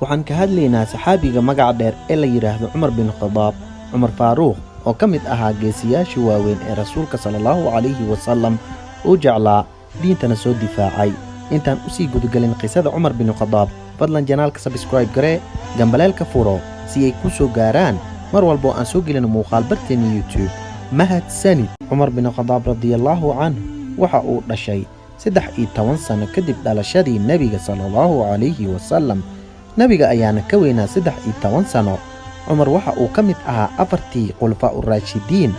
waxaan ka hadlaynaa saxaabiga magaca dheer ee la yiraahdo Umar bin Khattab Umar Faaruq oo ka mid ahaa geesiyaashii waaweyn ee rasuulka sallallahu alayhi wasallam uu jeclaa diintana soo difaacay. intaan u sii gudagelin qisada Umar bin Khattab fadlan janaalka subscribe garee gambaleelka furo si ay ku soo gaaraan mar walbo aan soo gelin muuqaal barteena YouTube. mahadsanid. Umar bin Khattab radiyallahu anhu waxa uu dhashay 13 sano kadib dhalashadii nabiga sallallahu alayhi wasallam. nabiga ayaana ka weynaa 13 sano. Umar waxa uu ka mid ahaa afartii khulafaa ur-raashidiin,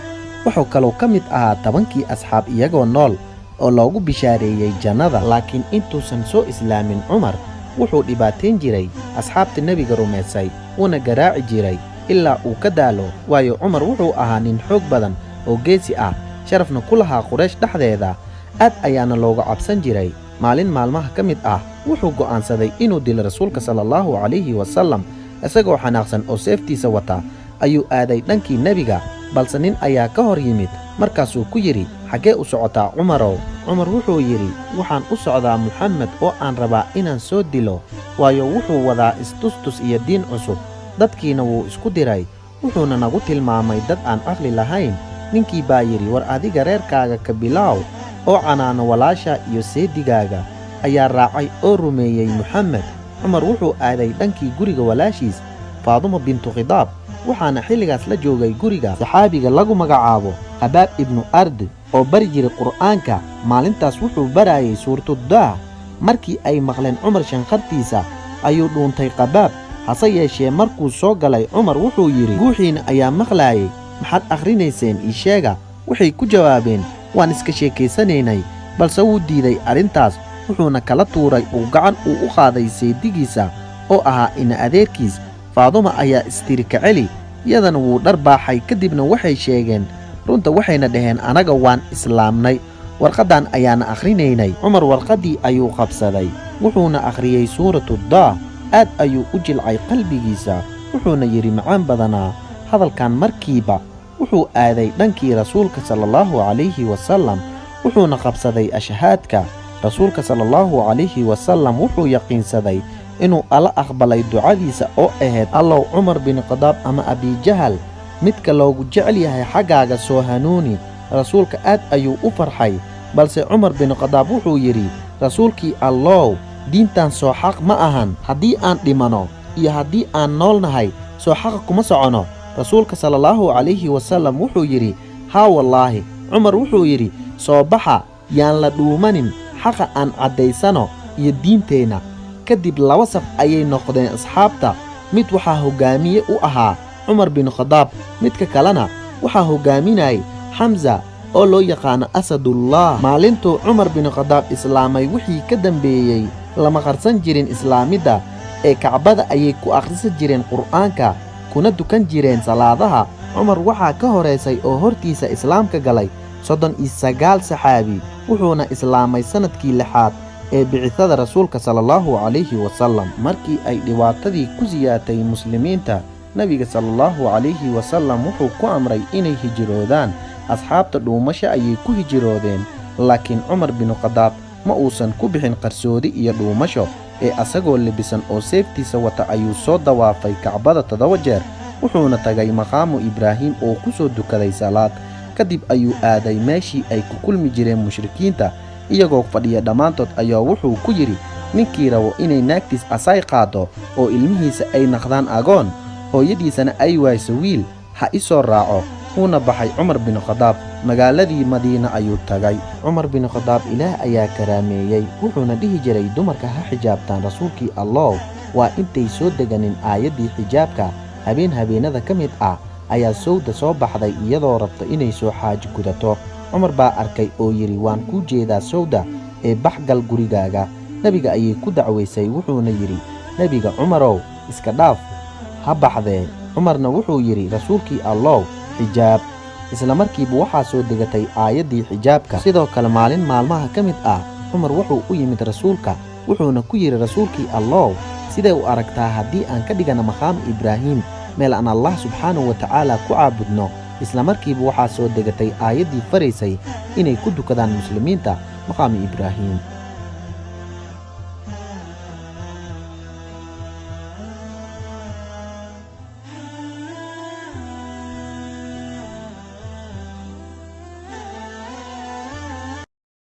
wuxuu kaloo ka mid ahaa 10kii asxaab iyagoo nool oo loogu bishaareeyay jannada. laakiin intuusan soo islaamin Umar wuxuu dhibaateyn jiray asxaabta nabiga rumaysay una garaaci jiray ilaa uu ka daalo, waayo Umar wuxuu ahaa nin xoog badan oo geesi ah, sharafna ku lahaa Quraysh dhexdeeda, aad ayaana looga cabsan jiray. maalin maalmaha ka mid ah wuxuu go'aansaday inuu dilo rasuulka sallallahu alayhi wasallam. isagoo xanaaqsan oo seeftiisa wata ayuu aaday dhankii nabiga, balse nin ayaa ka hor yimid. markaasuu ku yidhi, xaggee u socotaa Umarow? Umar wuxuu yidhi, waxaan u socdaa Muxamed oo aan rabaa inaan soo dilo, waayo wuxuu wadaa istustus iyo diin cusub. dadkiina wuu isku diray, wuxuuna nagu tilmaamay dad aan aqli lahayn. ninkii baa yidhi, war adiga reerkaaga ka bilaaw oo canaano walaasha iyo seedigaaga. ayaa raacay oo rumeeyey Muxamed. Umar wuxuu aaday dhankii guriga walaashiis Faaduma bintu Khidaab, waxaana xilligaas la joogay guriga saxaabiga lagu magacaabo Qabaab ibnu Ard oo bari jiray qur'aanka. maalintaas wuxuu barayay suurtuddaah. markii ay maqleen Umar shanqartiisa ayuu dhuuntay Qabaab. hase yeeshee markuu soo galay Umar wuxuu yidhi, guuxiina ayaa maqlaayay, maxaad akhrinayseen ii sheega? waxay ku jawaabeen, waan iska sheekaysanaynay. balse wuu diiday arrintaas, wuxuuna kala tuuray uu gacan uu u qaaday seedigiisa oo ahaa ina adeerkiis. Faaduma ayaa istiri ka celi, iyadana wuu dharbaaxay. kadibna waxay sheegeen runta, waxayna dhaheen, anaga waan islaamnay, warqaddan ayaana akhrinaynay. Umar warqaddii ayuu qabsaday, wuxuuna akhriyey suuratuddaah. aad ayuu u jilcay qalbigiisa, wuxuuna yidhi, macaan badanaa hadalkan. markiiba wuxuu aaday dhankii rasuulka sallallahu alayhi wasallam, wuxuuna qabsaday ashhaadka. rasuulka sallallahu alayhi wasallam wuxuu yaqiinsaday inuu alla aqbalay ducadiisa oo ahayd, allow Umar bin Khattab ama abijahal midka loogu jecel yahay xaggaaga soo hanuuni. rasuulka aad ayuu u farxay, balse Umar bin Khattab wuxuu yidhi, rasuulkii allow, diintan soo xaq ma ahan. haddii aan dhimano iyo haddii aan nool nahay soo xaqa kuma socono. rasuulka sallallahu alayhi wasallam wuxuu yidhi, haa wallaahi. Umar wuxuu yidhi, soo baxa, yaan la dhuumanin, xaqa aan caddaysano iyo diinteenna. kadib 2 saf ayay noqdeen asxaabta. mid waxaa hoggaamiye u ahaa Umar bin Khattab, midka kalena waxaa hoggaaminayay Xamza oo loo yaqaano Asadullah. maalintuu Umar bin Khattab islaamay wixii ka dambeeyey lama qarsan jirin islaamidda, ee kacbada ayay ku akhrisan jireen qur'aanka kuna dukan jireen salaadaha. Umar waxaa ka horeysay oo hortiisa islaamka galay 39 saxaabi, wuxuuna islaamay sanadkii 6aad ee bicithada rasuulka sallallahu alayhi wasallam. markii ay dhibaatadii ku siyaatay muslimiinta, nabiga sallallahu alayhi wasallam wuxuu ku amray inay hijroodaan. asxaabta dhuumasho ayay ku hijroodeen, laakiin Umar bin Khattab ma uusan ku bixin qarsoodi iyo dhuumasho, ee asagoo lebisan oo seeftiisa wata ayuu soo dawaafay kacbada 7 jeer, wuxuuna tagay maqaamu Ibraahim oo ku soo dukaday salaad. kadib ayuu aaday meeshii ay ku kulmi jireen mushrikiinta iyagoo fadhiya dhammaantood. ayaa wuxuu ku yidhi, ninkii rabo inay naagtiis asay qaado oo ilmihiisa ay naqdaan agoon, hooyadiisana ay wayso wiil, ha i soo raaco. wuuna baxay Umar bin Khattab, magaaladii Madiina ayuu tagay. Umar bin Khattab ilaah ayaa karaameeyey, wuxuuna dhihi jiray, dumarka ha xijaabtaan rasuulkii allow. waa intay soo deganin aayaddii xijaabka. habeenada ka mid ah ayaa sawda soo baxday iyadoo rabta inay soo xaaji gudato. Umar baa arkay oo yidhi, waan kuu jeedaa sawda, ee baxgal gurigaaga. nebiga ayay ku dacwaysay, wuxuuna yidhi, nebiga Umarow, iska dhaaf, ha baxdee. Umarna wuxuu yidhi, rasuulkii allow, xijaab. isla markiiba waxaa soo degatay aayaddii xijaabka. sidoo kale maalin maalmaha ka mid ah Umar wuxuu u yimid rasuulka, wuxuuna ku yidhi, rasuulkii allow, sidee u aragtaa haddii aan ka dhigana maqaam Ibraahim meel aan allah subxaanahu wa tacaala ku caabudno? isla markiiba waxaa soo degatay aayaddii faraysay inay ku dukadaan muslimiinta maqaami Ibraahim.